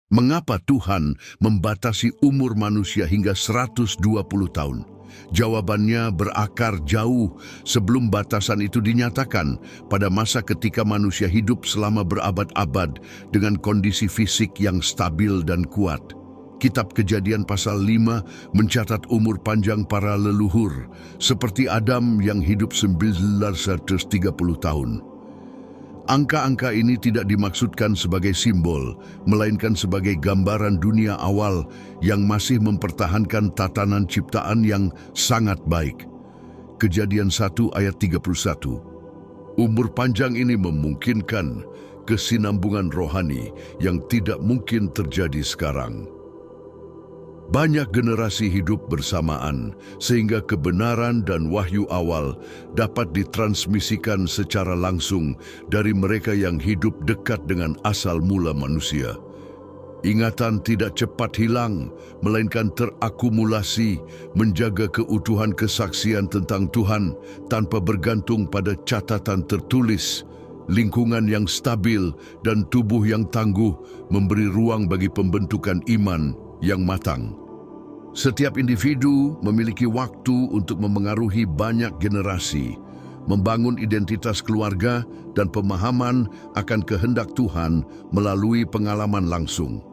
Mengapa Tuhan membatasi umur manusia hingga 120 tahun? Jawabannya berakar jauh sebelum batasan itu dinyatakan pada masa ketika manusia hidup selama berabad-abad dengan kondisi fisik yang stabil dan kuat. Kitab Kejadian pasal 5 mencatat umur panjang para leluhur, seperti Adam yang hidup 930 tahun. Angka-angka ini tidak dimaksudkan sebagai simbol, melainkan sebagai gambaran dunia awal yang masih mempertahankan tatanan ciptaan yang sangat baik. Kejadian 1 ayat 31. Umur panjang ini memungkinkan kesinambungan rohani yang tidak mungkin terjadi sekarang. Banyak generasi hidup bersamaan, sehingga kebenaran dan wahyu awal dapat ditransmisikan secara langsung dari mereka yang hidup dekat dengan asal mula manusia. Ingatan tidak cepat hilang, melainkan terakumulasi, menjaga keutuhan kesaksian tentang Tuhan tanpa bergantung pada catatan tertulis. Lingkungan yang stabil dan tubuh yang tangguh memberi ruang bagi pembentukan iman yang matang. Setiap individu memiliki waktu untuk memengaruhi banyak generasi, membangun identitas keluarga dan pemahaman akan kehendak Tuhan melalui pengalaman langsung.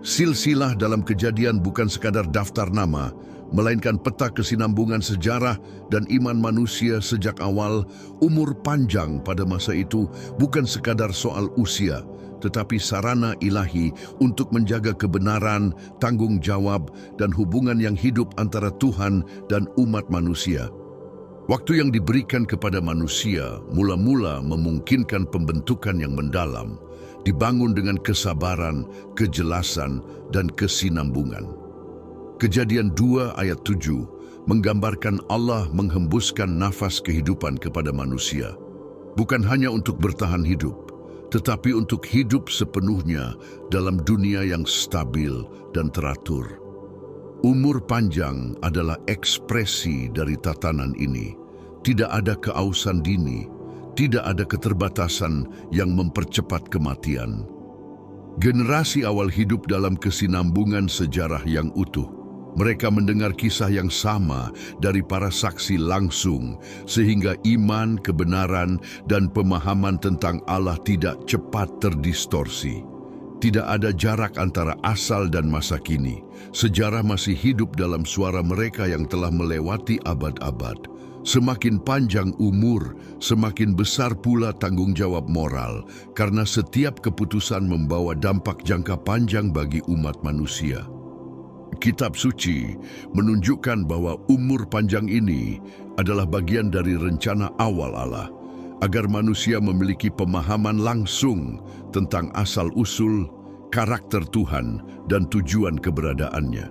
Silsilah dalam Kejadian bukan sekadar daftar nama, melainkan peta kesinambungan sejarah dan iman manusia sejak awal. Umur panjang pada masa itu bukan sekadar soal usia, tetapi sarana ilahi untuk menjaga kebenaran, tanggung jawab, dan hubungan yang hidup antara Tuhan dan umat manusia. Waktu yang diberikan kepada manusia mula-mula memungkinkan pembentukan yang mendalam, dibangun dengan kesabaran, kejelasan, dan kesinambungan. Kejadian 2 ayat 7 menggambarkan Allah menghembuskan nafas kehidupan kepada manusia, bukan hanya untuk bertahan hidup, tetapi untuk hidup sepenuhnya dalam dunia yang stabil dan teratur. Umur panjang adalah ekspresi dari tatanan ini. Tidak ada keausan dini, tidak ada keterbatasan yang mempercepat kematian. Generasi awal hidup dalam kesinambungan sejarah yang utuh. Mereka mendengar kisah yang sama dari para saksi langsung, sehingga iman, kebenaran, dan pemahaman tentang Allah tidak cepat terdistorsi. Tidak ada jarak antara asal dan masa kini. Sejarah masih hidup dalam suara mereka yang telah melewati abad-abad. Semakin panjang umur, semakin besar pula tanggung jawab moral, karena setiap keputusan membawa dampak jangka panjang bagi umat manusia. Kitab suci menunjukkan bahwa umur panjang ini adalah bagian dari rencana awal Allah, agar manusia memiliki pemahaman langsung tentang asal-usul, karakter Tuhan, dan tujuan keberadaannya.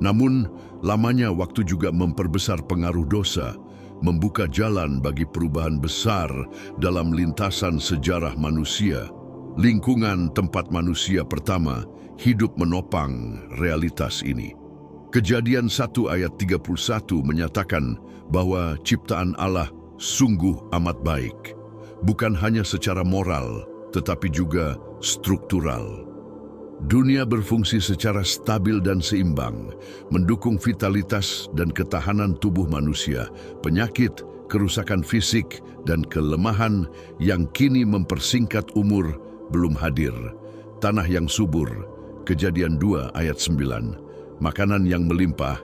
Namun, lamanya waktu juga memperbesar pengaruh dosa, membuka jalan bagi perubahan besar dalam lintasan sejarah manusia. Lingkungan tempat manusia pertama hidup menopang realitas ini. Kejadian 1 ayat 31 menyatakan bahwa ciptaan Allah sungguh amat baik, bukan hanya secara moral, tetapi juga struktural. Dunia berfungsi secara stabil dan seimbang, mendukung vitalitas dan ketahanan tubuh manusia. Penyakit, kerusakan fisik, dan kelemahan yang kini mempersingkat umur belum hadir. Tanah yang subur, Kejadian 2 ayat 9, makanan yang melimpah,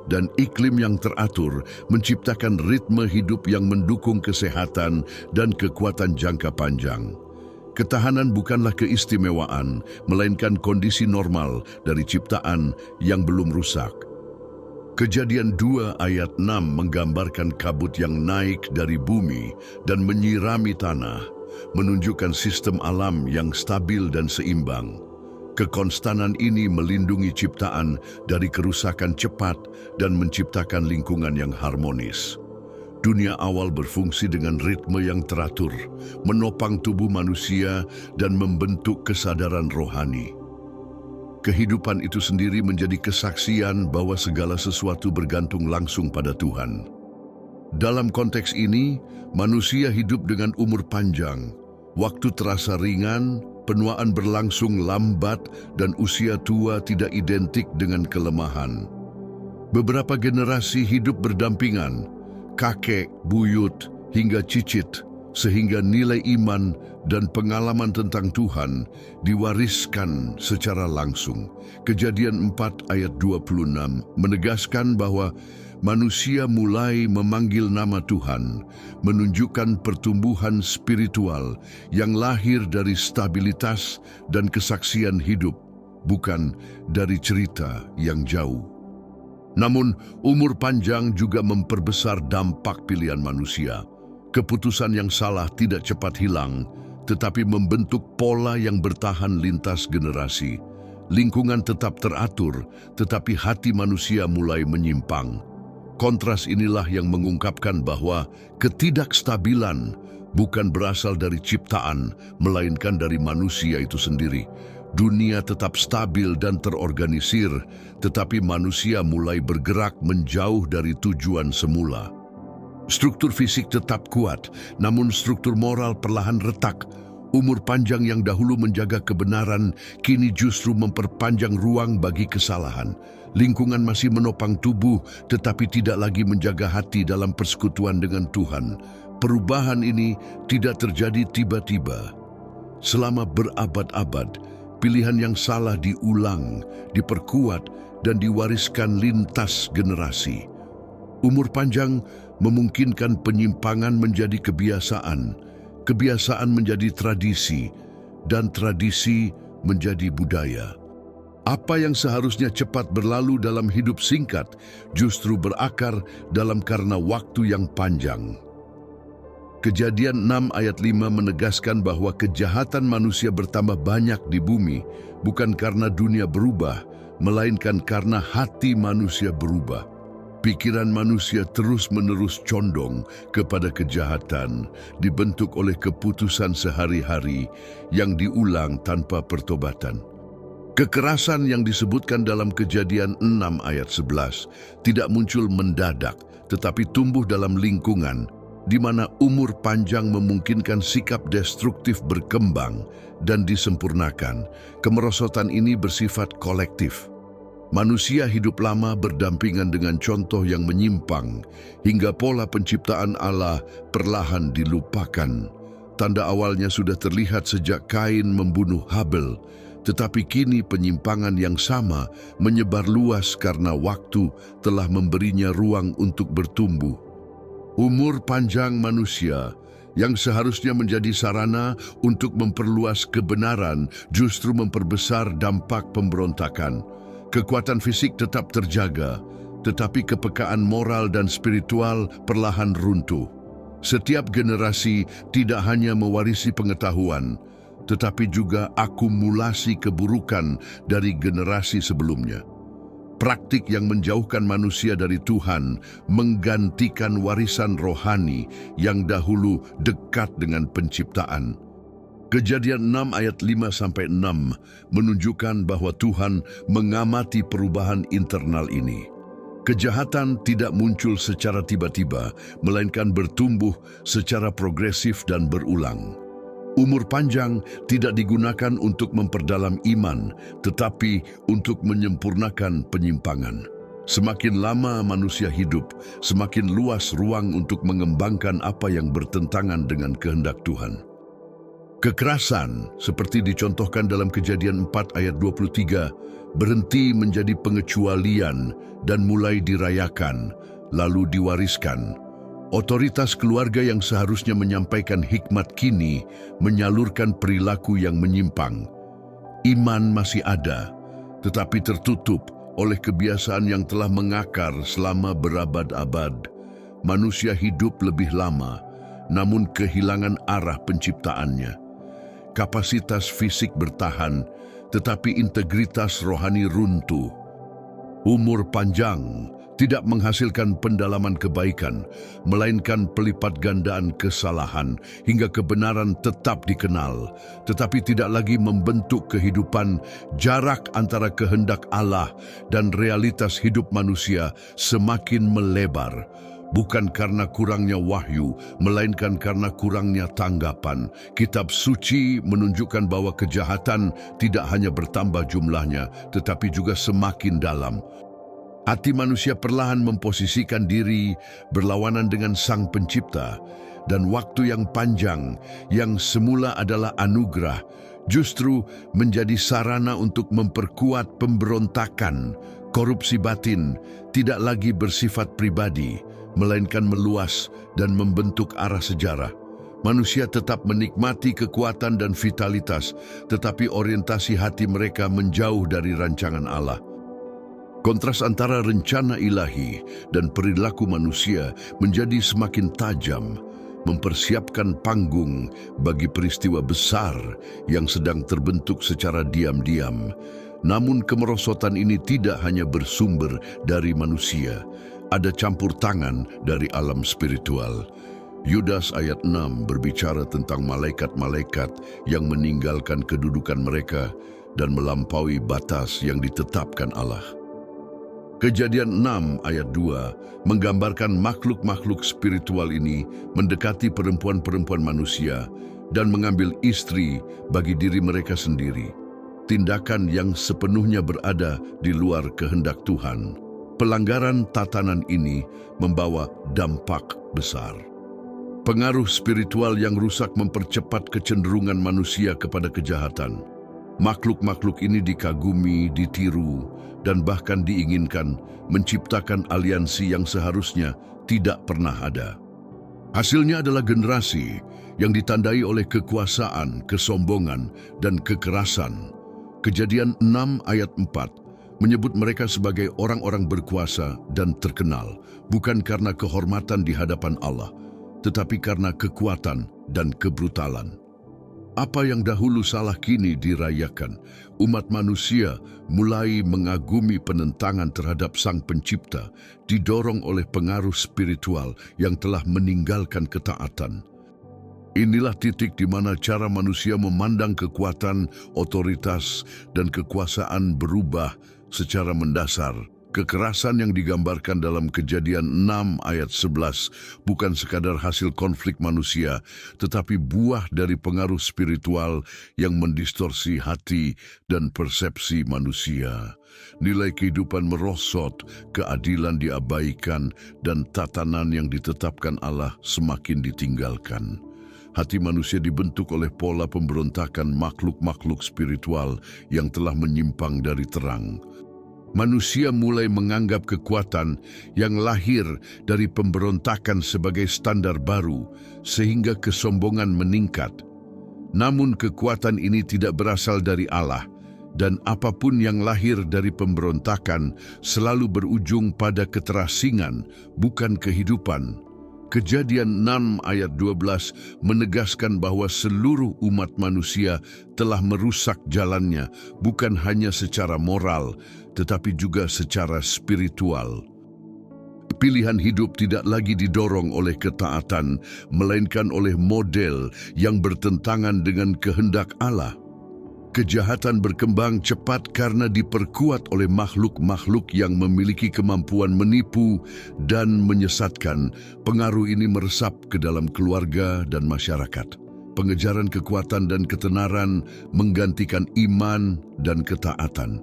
dan iklim yang teratur menciptakan ritme hidup yang mendukung kesehatan dan kekuatan jangka panjang. Ketahanan bukanlah keistimewaan, melainkan kondisi normal dari ciptaan yang belum rusak. Kejadian 2 ayat 6 menggambarkan kabut yang naik dari bumi dan menyirami tanah, menunjukkan sistem alam yang stabil dan seimbang. Kekonstanan ini melindungi ciptaan dari kerusakan cepat dan menciptakan lingkungan yang harmonis. Dunia awal berfungsi dengan ritme yang teratur, menopang tubuh manusia dan membentuk kesadaran rohani. Kehidupan itu sendiri menjadi kesaksian bahwa segala sesuatu bergantung langsung pada Tuhan. Dalam konteks ini, manusia hidup dengan umur panjang, waktu terasa ringan, Penuaan berlangsung lambat dan usia tua tidak identik dengan kelemahan. Beberapa generasi hidup berdampingan, kakek, buyut, hingga cicit, sehingga nilai iman dan pengalaman tentang Tuhan diwariskan secara langsung. Kejadian 4 ayat 26 menegaskan bahwa manusia mulai memanggil nama Tuhan, menunjukkan pertumbuhan spiritual yang lahir dari stabilitas dan kesaksian hidup, bukan dari cerita yang jauh. Namun, umur panjang juga memperbesar dampak pilihan manusia. Keputusan yang salah tidak cepat hilang, tetapi membentuk pola yang bertahan lintas generasi. Lingkungan tetap teratur, tetapi hati manusia mulai menyimpang. Kontras inilah yang mengungkapkan bahwa ketidakstabilan bukan berasal dari ciptaan, melainkan dari manusia itu sendiri. Dunia tetap stabil dan terorganisir, tetapi manusia mulai bergerak menjauh dari tujuan semula. Struktur fisik tetap kuat, namun struktur moral perlahan retak. Umur panjang yang dahulu menjaga kebenaran, kini justru memperpanjang ruang bagi kesalahan. Lingkungan masih menopang tubuh, tetapi tidak lagi menjaga hati dalam persekutuan dengan Tuhan. Perubahan ini tidak terjadi tiba-tiba. Selama berabad-abad, pilihan yang salah diulang, diperkuat, dan diwariskan lintas generasi. Umur panjang memungkinkan penyimpangan menjadi kebiasaan, kebiasaan menjadi tradisi, dan tradisi menjadi budaya. Apa yang seharusnya cepat berlalu dalam hidup singkat justru berakar dalam karena waktu yang panjang. Kejadian 6 ayat 5 menegaskan bahwa kejahatan manusia bertambah banyak di bumi, bukan karena dunia berubah, melainkan karena hati manusia berubah. Pikiran manusia terus-menerus condong kepada kejahatan, dibentuk oleh keputusan sehari-hari yang diulang tanpa pertobatan. Kekerasan yang disebutkan dalam Kejadian 6 ayat 11 tidak muncul mendadak, tetapi tumbuh dalam lingkungan di mana umur panjang memungkinkan sikap destruktif berkembang dan disempurnakan. Kemerosotan ini bersifat kolektif. Manusia hidup lama berdampingan dengan contoh yang menyimpang, hingga pola penciptaan Allah perlahan dilupakan. Tanda awalnya sudah terlihat sejak Kain membunuh Habel, tetapi kini penyimpangan yang sama menyebar luas karena waktu telah memberinya ruang untuk bertumbuh. Umur panjang manusia yang seharusnya menjadi sarana untuk memperluas kebenaran justru memperbesar dampak pemberontakan. Kekuatan fisik tetap terjaga, tetapi kepekaan moral dan spiritual perlahan runtuh. Setiap generasi tidak hanya mewarisi pengetahuan, tetapi juga akumulasi keburukan dari generasi sebelumnya. Praktik yang menjauhkan manusia dari Tuhan menggantikan warisan rohani yang dahulu dekat dengan penciptaan. Kejadian 6 ayat 5-6 menunjukkan bahwa Tuhan mengamati perubahan internal ini. Kejahatan tidak muncul secara tiba-tiba, melainkan bertumbuh secara progresif dan berulang. Umur panjang tidak digunakan untuk memperdalam iman, tetapi untuk menyempurnakan penyimpangan. Semakin lama manusia hidup, semakin luas ruang untuk mengembangkan apa yang bertentangan dengan kehendak Tuhan. Kekerasan, seperti dicontohkan dalam Kejadian 4 ayat 23, berhenti menjadi pengecualian dan mulai dirayakan, lalu diwariskan. Otoritas keluarga yang seharusnya menyampaikan hikmat kini menyalurkan perilaku yang menyimpang. Iman masih ada, tetapi tertutup oleh kebiasaan yang telah mengakar selama berabad-abad. Manusia hidup lebih lama, namun kehilangan arah penciptaannya. Kapasitas fisik bertahan, tetapi integritas rohani runtuh. Umur panjang tidak menghasilkan pendalaman kebaikan, melainkan pelipat gandaan kesalahan hingga kebenaran tetap dikenal, tetapi tidak lagi membentuk kehidupan. Jarak antara kehendak Allah dan realitas hidup manusia semakin melebar. bukan karena kurangnya wahyu, melainkan karena kurangnya tanggapan. Kitab suci menunjukkan bahwa kejahatan tidak hanya bertambah jumlahnya, tetapi juga semakin dalam. Hati manusia perlahan memposisikan diri berlawanan dengan Sang Pencipta, dan waktu yang panjang yang semula adalah anugerah justru menjadi sarana untuk memperkuat pemberontakan. Korupsi batin tidak lagi bersifat pribadi, melainkan meluas dan membentuk arah sejarah. Manusia tetap menikmati kekuatan dan vitalitas, tetapi orientasi hati mereka menjauh dari rancangan Allah. Kontras antara rencana ilahi dan perilaku manusia menjadi semakin tajam, mempersiapkan panggung bagi peristiwa besar yang sedang terbentuk secara diam-diam. Namun kemerosotan ini tidak hanya bersumber dari manusia, ada campur tangan dari alam spiritual. Yudas ayat 6 berbicara tentang malaikat-malaikat yang meninggalkan kedudukan mereka dan melampaui batas yang ditetapkan Allah. Kejadian 6 ayat 2 menggambarkan makhluk-makhluk spiritual ini mendekati perempuan-perempuan manusia dan mengambil istri bagi diri mereka sendiri. Tindakan yang sepenuhnya berada di luar kehendak Tuhan. Pelanggaran tatanan ini membawa dampak besar. Pengaruh spiritual yang rusak mempercepat kecenderungan manusia kepada kejahatan. Makhluk-makhluk ini dikagumi, ditiru, dan bahkan diinginkan, menciptakan aliansi yang seharusnya tidak pernah ada. Hasilnya adalah generasi yang ditandai oleh kekuasaan, kesombongan, dan kekerasan. Kejadian 6 ayat 4 menyebut mereka sebagai orang-orang berkuasa dan terkenal, bukan karena kehormatan di hadapan Allah, tetapi karena kekuatan dan kebrutalan. Apa yang dahulu salah kini dirayakan. Umat manusia mulai mengagumi penentangan terhadap Sang Pencipta, didorong oleh pengaruh spiritual yang telah meninggalkan ketaatan. Inilah titik di mana cara manusia memandang kekuatan, otoritas, dan kekuasaan berubah secara mendasar. Kekerasan yang digambarkan dalam Kejadian 6 ayat 11 bukan sekadar hasil konflik manusia, tetapi buah dari pengaruh spiritual yang mendistorsi hati dan persepsi manusia. Nilai kehidupan merosot, keadilan diabaikan, dan tatanan yang ditetapkan Allah semakin ditinggalkan. Hati manusia dibentuk oleh pola pemberontakan makhluk-makhluk spiritual yang telah menyimpang dari terang. Manusia mulai menganggap kekuatan yang lahir dari pemberontakan sebagai standar baru, sehingga kesombongan meningkat. Namun kekuatan ini tidak berasal dari Allah, dan apapun yang lahir dari pemberontakan selalu berujung pada keterasingan, bukan kehidupan. Kejadian 6 ayat 12 menegaskan bahwa seluruh umat manusia telah merusak jalannya, bukan hanya secara moral, tetapi juga secara spiritual. Pilihan hidup tidak lagi didorong oleh ketaatan, melainkan oleh model yang bertentangan dengan kehendak Allah. Kejahatan berkembang cepat karena diperkuat oleh makhluk-makhluk yang memiliki kemampuan menipu dan menyesatkan. Pengaruh ini meresap ke dalam keluarga dan masyarakat. Pengejaran kekuatan dan ketenaran menggantikan iman dan ketaatan.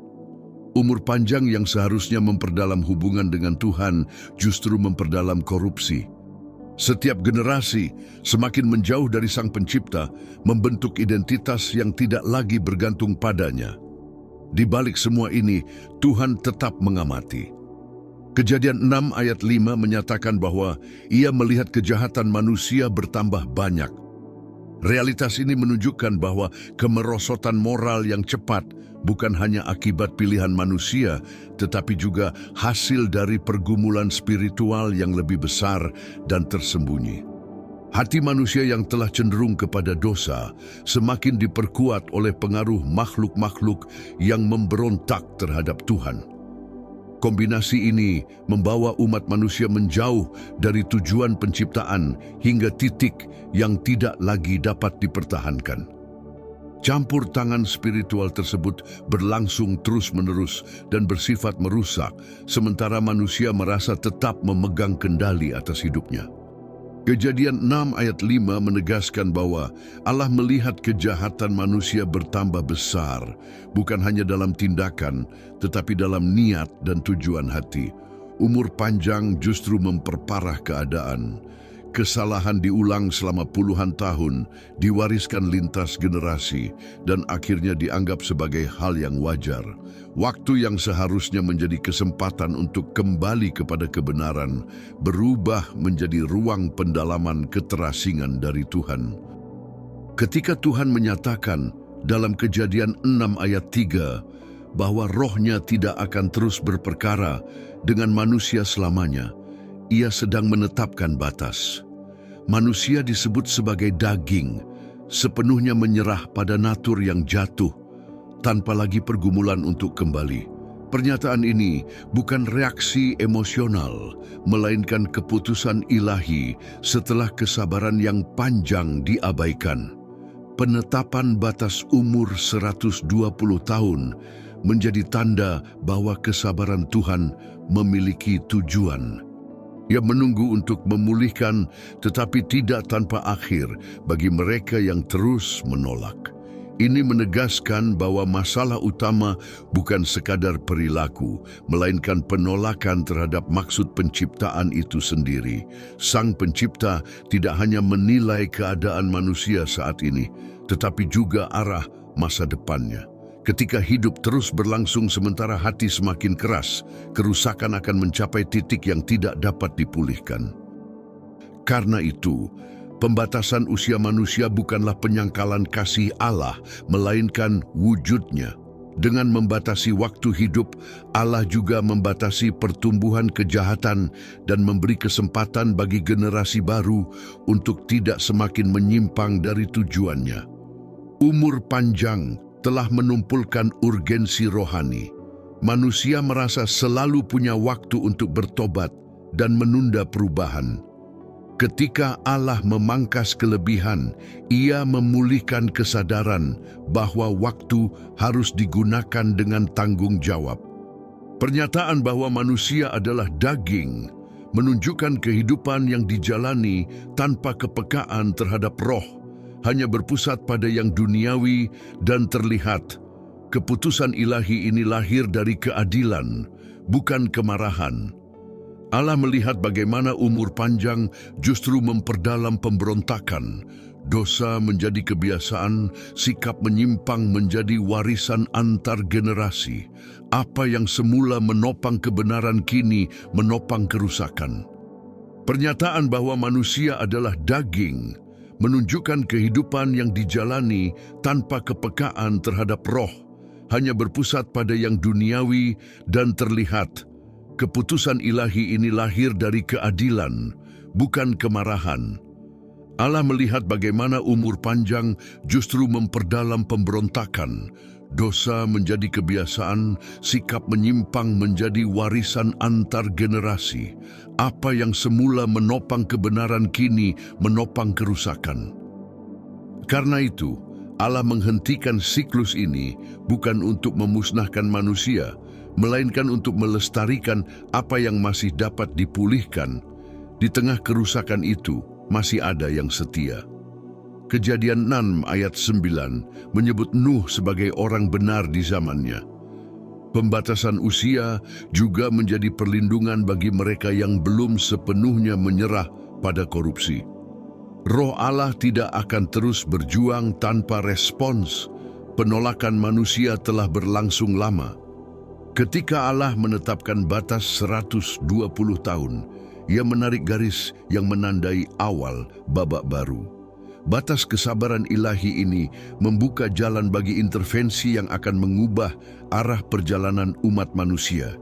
Umur panjang yang seharusnya memperdalam hubungan dengan Tuhan justru memperdalam korupsi. Setiap generasi semakin menjauh dari Sang Pencipta, membentuk identitas yang tidak lagi bergantung padanya. Di balik semua ini, Tuhan tetap mengamati. Kejadian 6 ayat 5 menyatakan bahwa Ia melihat kejahatan manusia bertambah banyak. Realitas ini menunjukkan bahwa kemerosotan moral yang cepat bukan hanya akibat pilihan manusia, tetapi juga hasil dari pergumulan spiritual yang lebih besar dan tersembunyi. Hati manusia yang telah cenderung kepada dosa semakin diperkuat oleh pengaruh makhluk-makhluk yang memberontak terhadap Tuhan. Kombinasi ini membawa umat manusia menjauh dari tujuan penciptaan hingga titik yang tidak lagi dapat dipertahankan. Campur tangan spiritual tersebut berlangsung terus-menerus dan bersifat merusak, sementara manusia merasa tetap memegang kendali atas hidupnya. Kejadian 6 ayat 5 menegaskan bahwa Allah melihat kejahatan manusia bertambah besar, bukan hanya dalam tindakan, tetapi dalam niat dan tujuan hati. Umur panjang justru memperparah keadaan. Kesalahan diulang selama puluhan tahun, diwariskan lintas generasi, dan akhirnya dianggap sebagai hal yang wajar. Waktu yang seharusnya menjadi kesempatan untuk kembali kepada kebenaran, berubah menjadi ruang pendalaman keterasingan dari Tuhan. Ketika Tuhan menyatakan dalam Kejadian 6 ayat 3, bahwa rohnya tidak akan terus berperkara dengan manusia selamanya, Ia sedang menetapkan batas. Manusia disebut sebagai daging, sepenuhnya menyerah pada natur yang jatuh, tanpa lagi pergumulan untuk kembali. Pernyataan ini bukan reaksi emosional, melainkan keputusan ilahi setelah kesabaran yang panjang diabaikan. Penetapan batas umur 120 tahun menjadi tanda bahwa kesabaran Tuhan memiliki tujuan. Ia menunggu untuk memulihkan, tetapi tidak tanpa akhir bagi mereka yang terus menolak. Ini menegaskan bahwa masalah utama bukan sekadar perilaku, melainkan penolakan terhadap maksud penciptaan itu sendiri. Sang Pencipta tidak hanya menilai keadaan manusia saat ini, tetapi juga arah masa depannya. Ketika hidup terus berlangsung sementara hati semakin keras, kerusakan akan mencapai titik yang tidak dapat dipulihkan. Karena itu, pembatasan usia manusia bukanlah penyangkalan kasih Allah, melainkan wujudnya. Dengan membatasi waktu hidup, Allah juga membatasi pertumbuhan kejahatan dan memberi kesempatan bagi generasi baru untuk tidak semakin menyimpang dari tujuannya. Umur panjang telah menumpulkan urgensi rohani. Manusia merasa selalu punya waktu untuk bertobat dan menunda perubahan. Ketika Allah memangkas kelebihan, Ia memulihkan kesadaran bahwa waktu harus digunakan dengan tanggung jawab. Pernyataan bahwa manusia adalah daging menunjukkan kehidupan yang dijalani tanpa kepekaan terhadap roh, hanya berpusat pada yang duniawi dan terlihat. Keputusan ilahi ini lahir dari keadilan, bukan kemarahan. Allah melihat bagaimana umur panjang justru memperdalam pemberontakan. Dosa menjadi kebiasaan, sikap menyimpang menjadi warisan antar generasi. Apa yang semula menopang kebenaran kini menopang kerusakan. Pernyataan bahwa manusia adalah daging menunjukkan kehidupan yang dijalani tanpa kepekaan terhadap roh, hanya berpusat pada yang duniawi dan terlihat. Keputusan ilahi ini lahir dari keadilan, bukan kemarahan. Allah melihat bagaimana umur panjang justru memperdalam pemberontakan. Dosa menjadi kebiasaan, sikap menyimpang menjadi warisan antar generasi. Apa yang semula menopang kebenaran kini menopang kerusakan. Karena itu, Allah menghentikan siklus ini bukan untuk memusnahkan manusia, melainkan untuk melestarikan apa yang masih dapat dipulihkan. Di tengah kerusakan itu, masih ada yang setia. Kejadian 6 ayat 9 menyebut Nuh sebagai orang benar di zamannya. Pembatasan usia juga menjadi perlindungan bagi mereka yang belum sepenuhnya menyerah pada korupsi. Roh Allah tidak akan terus berjuang tanpa respons. Penolakan manusia telah berlangsung lama. Ketika Allah menetapkan batas 120 tahun, Ia menarik garis yang menandai awal babak baru. Batas kesabaran ilahi ini membuka jalan bagi intervensi yang akan mengubah arah perjalanan umat manusia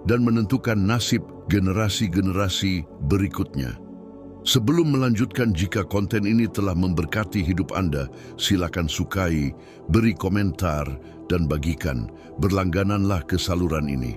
dan menentukan nasib generasi-generasi berikutnya. Sebelum melanjutkan, jika konten ini telah memberkati hidup Anda, silakan sukai, beri komentar, dan bagikan. Berlanggananlah ke saluran ini.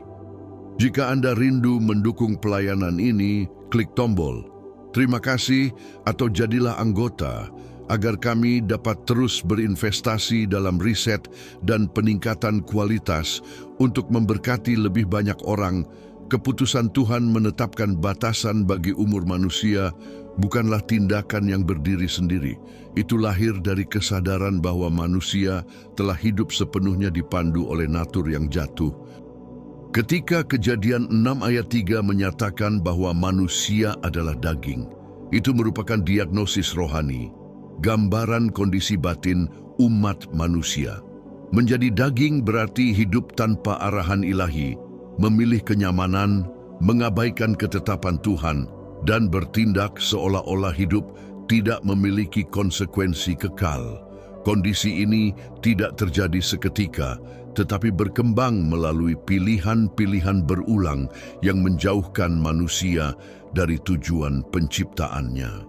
Jika Anda rindu mendukung pelayanan ini, klik tombol terima kasih atau jadilah anggota agar kami dapat terus berinvestasi dalam riset dan peningkatan kualitas untuk memberkati lebih banyak orang. Keputusan Tuhan menetapkan batasan bagi umur manusia bukanlah tindakan yang berdiri sendiri. Itu lahir dari kesadaran bahwa manusia telah hidup sepenuhnya dipandu oleh natur yang jatuh. Ketika Kejadian 6 ayat 3 menyatakan bahwa manusia adalah daging, itu merupakan diagnosis rohani, gambaran kondisi batin umat manusia. Menjadi daging berarti hidup tanpa arahan ilahi, memilih kenyamanan, mengabaikan ketetapan Tuhan, dan bertindak seolah-olah hidup tidak memiliki konsekuensi kekal. Kondisi ini tidak terjadi seketika, tetapi berkembang melalui pilihan-pilihan berulang yang menjauhkan manusia dari tujuan penciptaannya.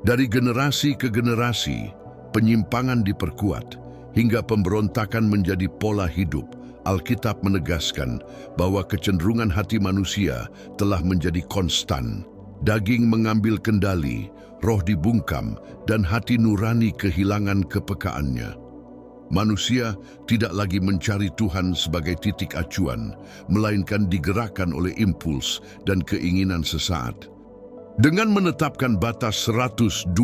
Dari generasi ke generasi, penyimpangan diperkuat, hingga pemberontakan menjadi pola hidup. Alkitab menegaskan bahwa kecenderungan hati manusia telah menjadi konstan. Daging mengambil kendali, roh dibungkam, dan hati nurani kehilangan kepekaannya. Manusia tidak lagi mencari Tuhan sebagai titik acuan, melainkan digerakkan oleh impuls dan keinginan sesaat. Dengan menetapkan batas 120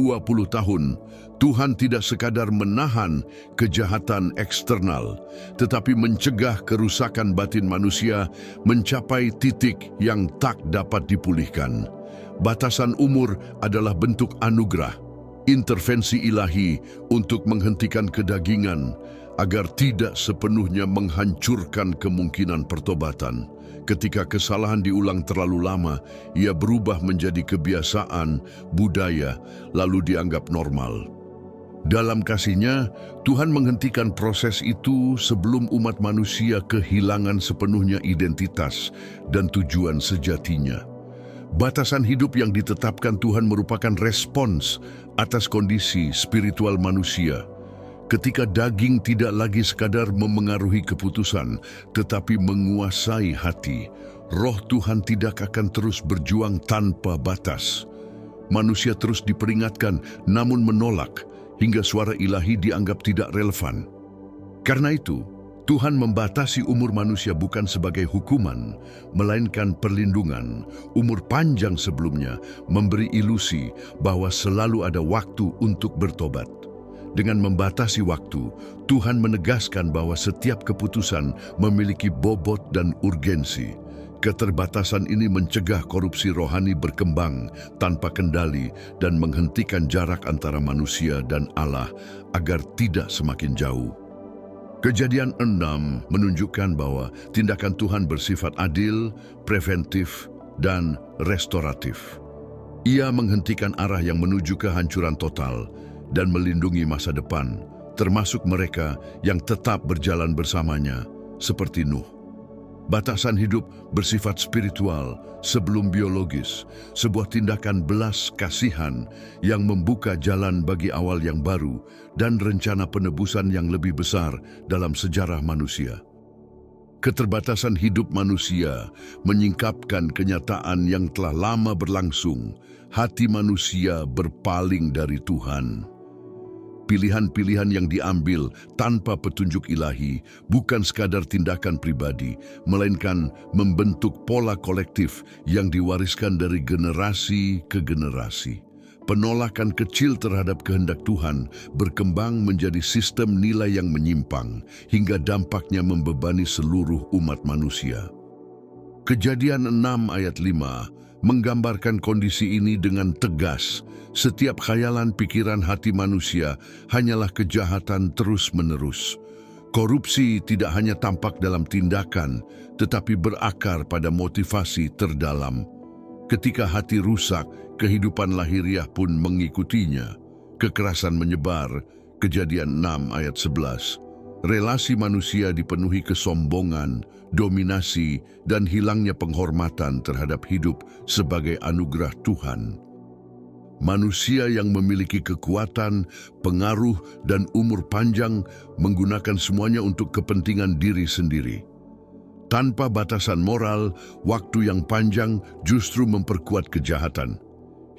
tahun, Tuhan tidak sekadar menahan kejahatan eksternal, tetapi mencegah kerusakan batin manusia mencapai titik yang tak dapat dipulihkan. Batasan umur adalah bentuk anugerah, intervensi ilahi untuk menghentikan kedagingan, agar tidak sepenuhnya menghancurkan kemungkinan pertobatan. Ketika kesalahan diulang terlalu lama, ia berubah menjadi kebiasaan, budaya, lalu dianggap normal. Dalam kasih-Nya, Tuhan menghentikan proses itu sebelum umat manusia kehilangan sepenuhnya identitas dan tujuan sejatinya. Batasan hidup yang ditetapkan Tuhan merupakan respons atas kondisi spiritual manusia. Ketika daging tidak lagi sekadar memengaruhi keputusan, tetapi menguasai hati, roh Tuhan tidak akan terus berjuang tanpa batas. Manusia terus diperingatkan, namun menolak, hingga suara ilahi dianggap tidak relevan. Karena itu, Tuhan membatasi umur manusia bukan sebagai hukuman, melainkan perlindungan. Umur panjang sebelumnya memberi ilusi bahwa selalu ada waktu untuk bertobat. Dengan membatasi waktu, Tuhan menegaskan bahwa setiap keputusan memiliki bobot dan urgensi. Keterbatasan ini mencegah korupsi rohani berkembang tanpa kendali dan menghentikan jarak antara manusia dan Allah agar tidak semakin jauh. Kejadian 6 menunjukkan bahwa tindakan Tuhan bersifat adil, preventif, dan restoratif. Ia menghentikan arah yang menuju kehancuran total dan melindungi masa depan, termasuk mereka yang tetap berjalan bersamanya, seperti Nuh. Batasan hidup bersifat spiritual sebelum biologis, sebuah tindakan belas kasihan yang membuka jalan bagi awal yang baru dan rencana penebusan yang lebih besar dalam sejarah manusia. Keterbatasan hidup manusia menyingkapkan kenyataan yang telah lama berlangsung. Hati manusia berpaling dari Tuhan. Pilihan-pilihan yang diambil tanpa petunjuk ilahi bukan sekadar tindakan pribadi, melainkan membentuk pola kolektif yang diwariskan dari generasi ke generasi. Penolakan kecil terhadap kehendak Tuhan berkembang menjadi sistem nilai yang menyimpang, hingga dampaknya membebani seluruh umat manusia. Kejadian 6 ayat 5 menggambarkan kondisi ini dengan tegas. Setiap khayalan pikiran hati manusia hanyalah kejahatan terus-menerus. Korupsi tidak hanya tampak dalam tindakan, tetapi berakar pada motivasi terdalam. Ketika hati rusak, kehidupan lahiriah pun mengikutinya. Kekerasan menyebar, Kejadian 6 ayat 11. Relasi manusia dipenuhi kesombongan, dominasi, dan hilangnya penghormatan terhadap hidup sebagai anugerah Tuhan. Manusia yang memiliki kekuatan, pengaruh, dan umur panjang menggunakan semuanya untuk kepentingan diri sendiri. Tanpa batasan moral, waktu yang panjang justru memperkuat kejahatan.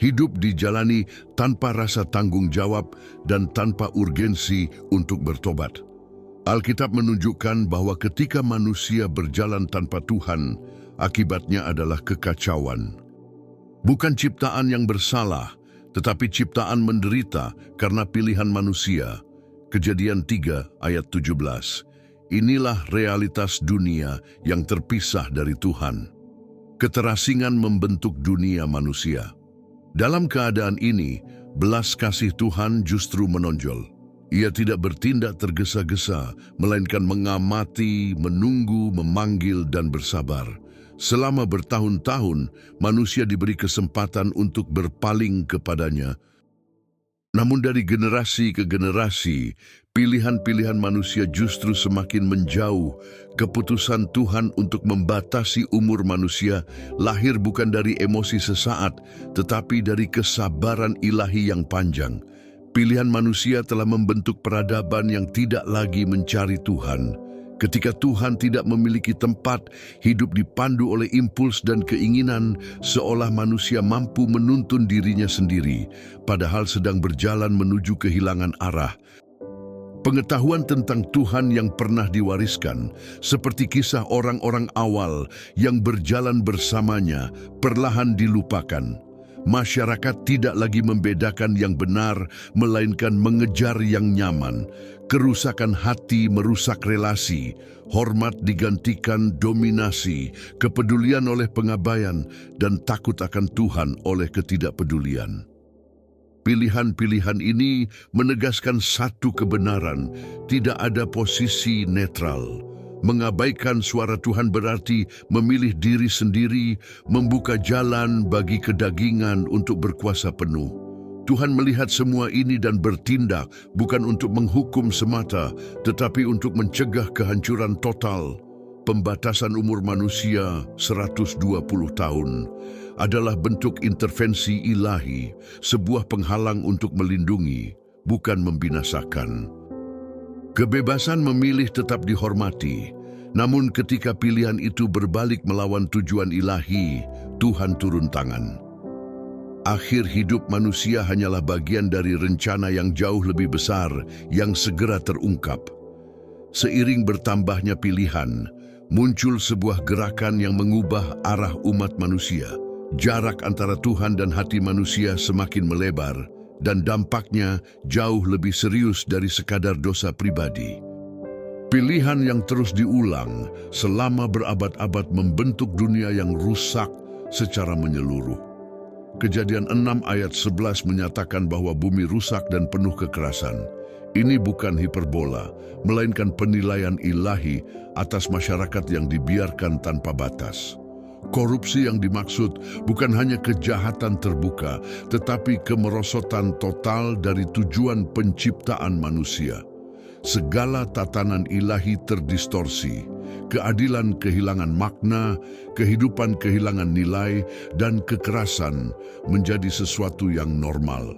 Hidup dijalani tanpa rasa tanggung jawab dan tanpa urgensi untuk bertobat. Alkitab menunjukkan bahwa ketika manusia berjalan tanpa Tuhan, akibatnya adalah kekacauan. Bukan ciptaan yang bersalah, tetapi ciptaan menderita karena pilihan manusia. Kejadian 3 ayat 17. Inilah realitas dunia yang terpisah dari Tuhan. Keterasingan membentuk dunia manusia. Dalam keadaan ini, belas kasih Tuhan justru menonjol. Ia tidak bertindak tergesa-gesa, melainkan mengamati, menunggu, memanggil, dan bersabar. Selama bertahun-tahun, manusia diberi kesempatan untuk berpaling kepadanya. Namun dari generasi ke generasi, pilihan-pilihan manusia justru semakin menjauh. Keputusan Tuhan untuk membatasi umur manusia lahir bukan dari emosi sesaat, tetapi dari kesabaran ilahi yang panjang. Pilihan manusia telah membentuk peradaban yang tidak lagi mencari Tuhan. Ketika Tuhan tidak memiliki tempat, hidup dipandu oleh impuls dan keinginan, seolah manusia mampu menuntun dirinya sendiri, padahal sedang berjalan menuju kehilangan arah. Pengetahuan tentang Tuhan yang pernah diwariskan, seperti kisah orang-orang awal yang berjalan bersamanya, perlahan dilupakan. Masyarakat tidak lagi membedakan yang benar, melainkan mengejar yang nyaman. Kerusakan hati merusak relasi, hormat digantikan dominasi, kepedulian oleh pengabaian, dan takut akan Tuhan oleh ketidakpedulian. Pilihan-pilihan ini menegaskan satu kebenaran, tidak ada posisi netral. Mengabaikan suara Tuhan berarti memilih diri sendiri, membuka jalan bagi kedagingan untuk berkuasa penuh. Tuhan melihat semua ini dan bertindak bukan untuk menghukum semata, tetapi untuk mencegah kehancuran total. Pembatasan umur manusia 120 tahun adalah bentuk intervensi ilahi, sebuah penghalang untuk melindungi, bukan membinasakan. Kebebasan memilih tetap dihormati, namun ketika pilihan itu berbalik melawan tujuan ilahi, Tuhan turun tangan. Akhir hidup manusia hanyalah bagian dari rencana yang jauh lebih besar yang segera terungkap. Seiring bertambahnya pilihan, muncul sebuah gerakan yang mengubah arah umat manusia. Jarak antara Tuhan dan hati manusia semakin melebar, dan dampaknya jauh lebih serius dari sekadar dosa pribadi. Pilihan yang terus diulang selama berabad-abad membentuk dunia yang rusak secara menyeluruh. Kejadian 6 ayat 11 menyatakan bahwa bumi rusak dan penuh kekerasan. Ini bukan hiperbola, melainkan penilaian ilahi atas masyarakat yang dibiarkan tanpa batas. Korupsi yang dimaksud bukan hanya kejahatan terbuka, tetapi kemerosotan total dari tujuan penciptaan manusia. Segala tatanan ilahi terdistorsi, keadilan kehilangan makna, kehidupan kehilangan nilai, dan kekerasan menjadi sesuatu yang normal.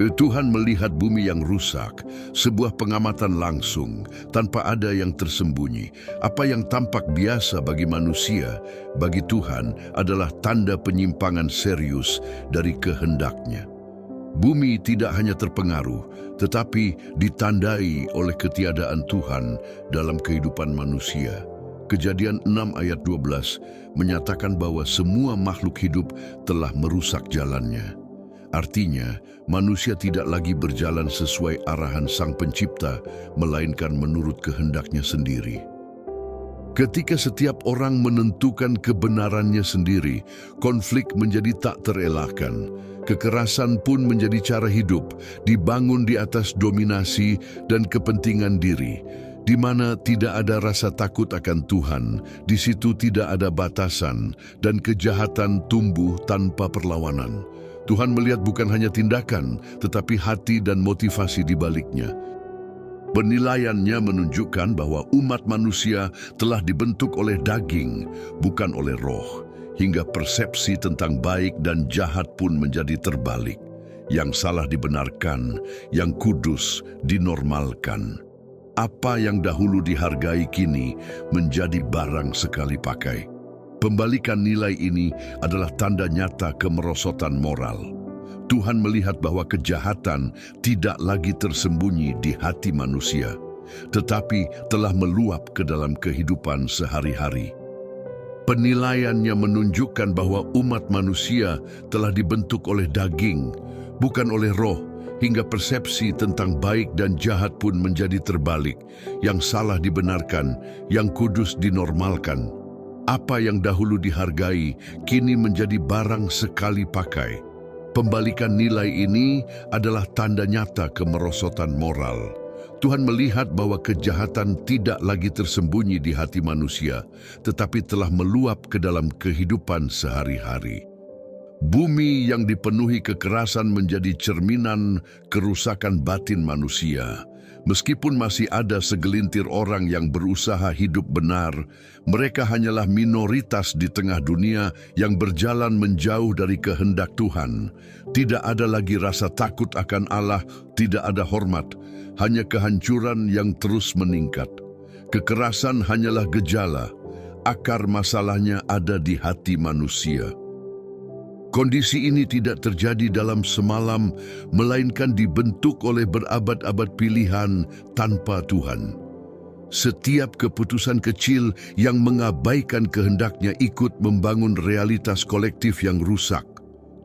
Tuhan melihat bumi yang rusak, sebuah pengamatan langsung, tanpa ada yang tersembunyi. Apa yang tampak biasa bagi manusia, bagi Tuhan adalah tanda penyimpangan serius dari kehendaknya. Bumi tidak hanya terpengaruh, tetapi ditandai oleh ketiadaan Tuhan dalam kehidupan manusia. Kejadian 6 ayat 12 menyatakan bahwa semua makhluk hidup telah merusak jalannya. Artinya, manusia tidak lagi berjalan sesuai arahan Sang Pencipta, melainkan menurut kehendaknya sendiri. Ketika setiap orang menentukan kebenarannya sendiri, konflik menjadi tak terelakkan. Kekerasan pun menjadi cara hidup, dibangun di atas dominasi dan kepentingan diri. Di mana tidak ada rasa takut akan Tuhan, di situ tidak ada batasan, dan kejahatan tumbuh tanpa perlawanan. Tuhan melihat bukan hanya tindakan, tetapi hati dan motivasi di baliknya. Penilaiannya menunjukkan bahwa umat manusia telah dibentuk oleh daging, bukan oleh roh, hingga persepsi tentang baik dan jahat pun menjadi terbalik. Yang salah dibenarkan, yang kudus dinormalkan. Apa yang dahulu dihargai kini menjadi barang sekali pakai. Pembalikan nilai ini adalah tanda nyata kemerosotan moral. Tuhan melihat bahwa kejahatan tidak lagi tersembunyi di hati manusia, tetapi telah meluap ke dalam kehidupan sehari-hari. Penilaiannya menunjukkan bahwa umat manusia telah dibentuk oleh daging, bukan oleh roh, hingga persepsi tentang baik dan jahat pun menjadi terbalik, yang salah dibenarkan, yang kudus dinormalkan. Apa yang dahulu dihargai, kini menjadi barang sekali pakai. Pembalikan nilai ini adalah tanda nyata kemerosotan moral. Tuhan melihat bahwa kejahatan tidak lagi tersembunyi di hati manusia, tetapi telah meluap ke dalam kehidupan sehari-hari. Bumi yang dipenuhi kekerasan menjadi cerminan kerusakan batin manusia. Meskipun masih ada segelintir orang yang berusaha hidup benar, mereka hanyalah minoritas di tengah dunia yang berjalan menjauh dari kehendak Tuhan. Tidak ada lagi rasa takut akan Allah, tidak ada hormat, hanya kehancuran yang terus meningkat. Kekerasan hanyalah gejala, akar masalahnya ada di hati manusia. Kondisi ini tidak terjadi dalam semalam, melainkan dibentuk oleh berabad-abad pilihan tanpa Tuhan. Setiap keputusan kecil yang mengabaikan kehendaknya ikut membangun realitas kolektif yang rusak.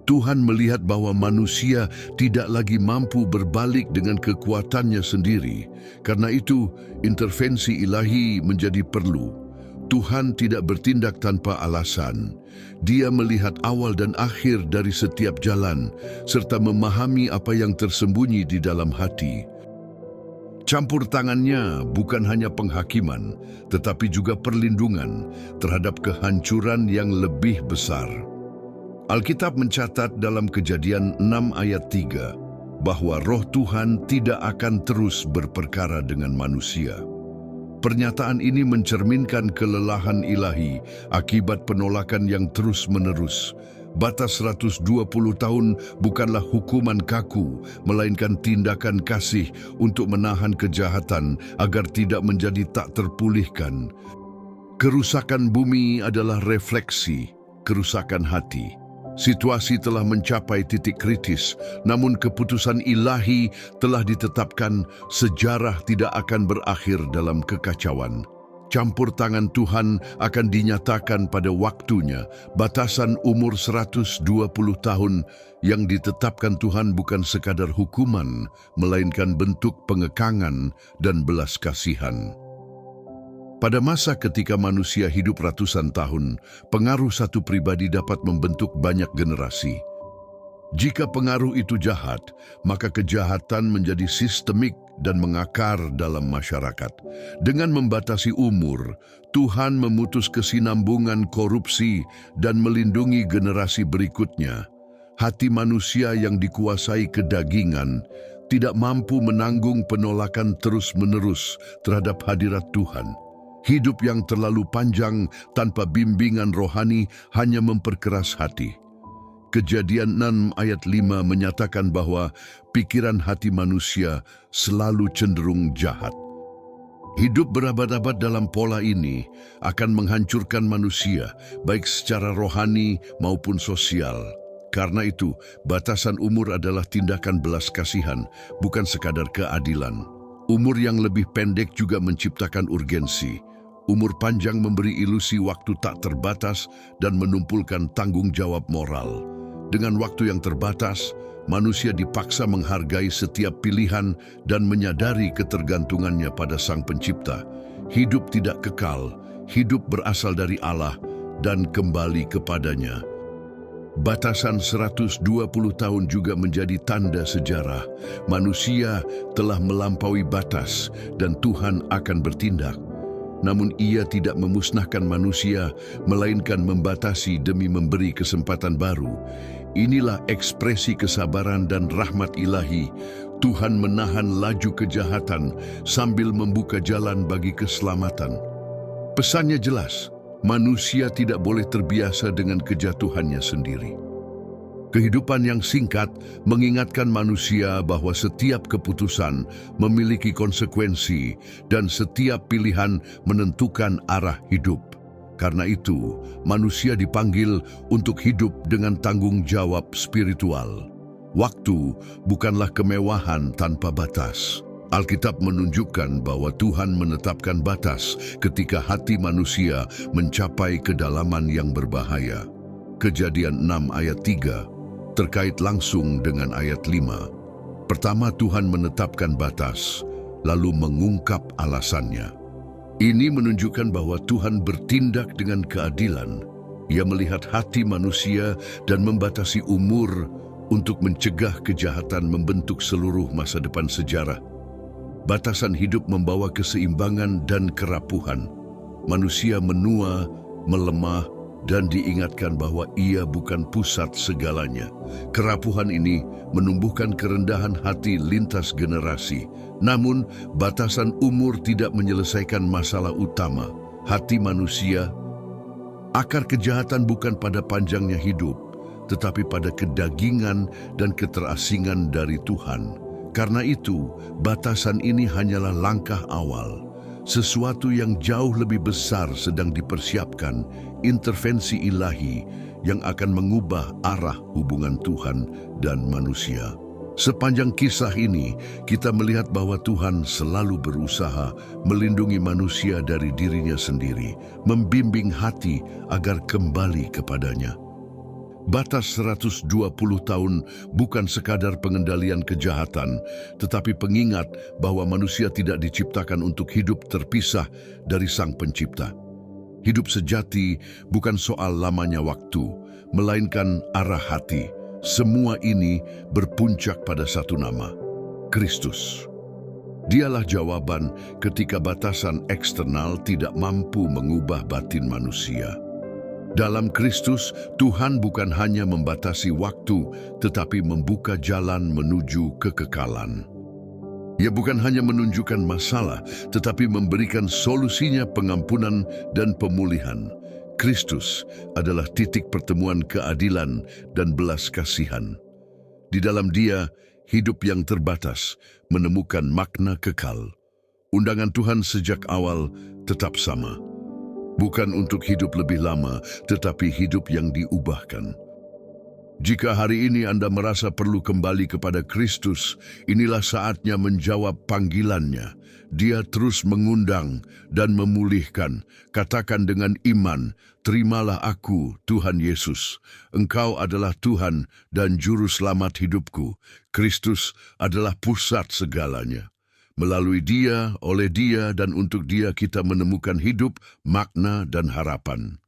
Tuhan melihat bahwa manusia tidak lagi mampu berbalik dengan kekuatannya sendiri. Karena itu, intervensi ilahi menjadi perlu. Tuhan tidak bertindak tanpa alasan. Dia melihat awal dan akhir dari setiap jalan, serta memahami apa yang tersembunyi di dalam hati. Campur tangannya bukan hanya penghakiman, tetapi juga perlindungan terhadap kehancuran yang lebih besar. Alkitab mencatat dalam Kejadian 6 ayat 3, bahwa roh Tuhan tidak akan terus berperkara dengan manusia. Pernyataan ini mencerminkan kelelahan ilahi akibat penolakan yang terus-menerus. Batas 120 tahun bukanlah hukuman kaku, melainkan tindakan kasih untuk menahan kejahatan agar tidak menjadi tak terpulihkan. Kerusakan bumi adalah refleksi kerusakan hati. Situasi telah mencapai titik kritis, namun keputusan ilahi telah ditetapkan. Sejarah tidak akan berakhir dalam kekacauan. Campur tangan Tuhan akan dinyatakan pada waktunya. Batasan umur 120 tahun yang ditetapkan Tuhan bukan sekadar hukuman, melainkan bentuk pengekangan dan belas kasihan. Pada masa ketika manusia hidup ratusan tahun, pengaruh satu pribadi dapat membentuk banyak generasi. Jika pengaruh itu jahat, maka kejahatan menjadi sistemik dan mengakar dalam masyarakat. Dengan membatasi umur, Tuhan memutus kesinambungan korupsi dan melindungi generasi berikutnya. Hati manusia yang dikuasai kedagingan tidak mampu menanggung penolakan terus-menerus terhadap hadirat Tuhan. Hidup yang terlalu panjang tanpa bimbingan rohani hanya memperkeras hati. Kejadian 6 ayat 5 menyatakan bahwa pikiran hati manusia selalu cenderung jahat. Hidup berabad-abad dalam pola ini akan menghancurkan manusia, baik secara rohani maupun sosial. Karena itu, batasan umur adalah tindakan belas kasihan, bukan sekadar keadilan. Umur yang lebih pendek juga menciptakan urgensi. Umur panjang memberi ilusi waktu tak terbatas dan menumpulkan tanggung jawab moral. Dengan waktu yang terbatas, manusia dipaksa menghargai setiap pilihan dan menyadari ketergantungannya pada Sang Pencipta. Hidup tidak kekal, hidup berasal dari Allah dan kembali kepadanya. Batasan 120 tahun juga menjadi tanda sejarah. Manusia telah melampaui batas dan Tuhan akan bertindak. Namun ia tidak memusnahkan manusia, melainkan membatasi demi memberi kesempatan baru. Inilah ekspresi kesabaran dan rahmat ilahi. Tuhan menahan laju kejahatan sambil membuka jalan bagi keselamatan. Pesannya jelas, manusia tidak boleh terbiasa dengan kejatuhannya sendiri. Kehidupan yang singkat mengingatkan manusia bahwa setiap keputusan memiliki konsekuensi dan setiap pilihan menentukan arah hidup. Karena itu, manusia dipanggil untuk hidup dengan tanggung jawab spiritual. Waktu bukanlah kemewahan tanpa batas. Alkitab menunjukkan bahwa Tuhan menetapkan batas ketika hati manusia mencapai kedalaman yang berbahaya. Kejadian 6 ayat 3 terkait langsung dengan ayat 5. Pertama, Tuhan menetapkan batas, lalu mengungkap alasannya. Ini menunjukkan bahwa Tuhan bertindak dengan keadilan. Ia melihat hati manusia dan membatasi umur untuk mencegah kejahatan membentuk seluruh masa depan sejarah. Batasan hidup membawa keseimbangan dan kerapuhan. Manusia menua, melemah, dan diingatkan bahwa ia bukan pusat segalanya. Kerapuhan ini menumbuhkan kerendahan hati lintas generasi. Namun, batasan umur tidak menyelesaikan masalah utama. Hati manusia, akar kejahatan bukan pada panjangnya hidup, tetapi pada kedagingan dan keterasingan dari Tuhan. Karena itu, batasan ini hanyalah langkah awal. Sesuatu yang jauh lebih besar sedang dipersiapkan, intervensi ilahi yang akan mengubah arah hubungan Tuhan dan manusia. Sepanjang kisah ini, kita melihat bahwa Tuhan selalu berusaha melindungi manusia dari dirinya sendiri, membimbing hati agar kembali kepadanya. Batas 120 tahun bukan sekadar pengendalian kejahatan, tetapi pengingat bahwa manusia tidak diciptakan untuk hidup terpisah dari Sang Pencipta. Hidup sejati bukan soal lamanya waktu, melainkan arah hati. Semua ini berpuncak pada satu nama, Kristus. Dialah jawaban ketika batasan eksternal tidak mampu mengubah batin manusia. Dalam Kristus, Tuhan bukan hanya membatasi waktu, tetapi membuka jalan menuju kekekalan. Ia bukan hanya menunjukkan masalah, tetapi memberikan solusinya pengampunan dan pemulihan. Kristus adalah titik pertemuan keadilan dan belas kasihan. Di dalam Dia, hidup yang terbatas menemukan makna kekal. Undangan Tuhan sejak awal tetap sama. Bukan untuk hidup lebih lama, tetapi hidup yang diubahkan. Jika hari ini Anda merasa perlu kembali kepada Kristus, inilah saatnya menjawab panggilannya. Dia terus mengundang dan memulihkan. Katakan dengan iman, "Terimalah aku, Tuhan Yesus. Engkau adalah Tuhan dan Juru Selamat hidupku. Kristus adalah pusat segalanya. Melalui Dia, oleh Dia, dan untuk Dia kita menemukan hidup, makna, dan harapan."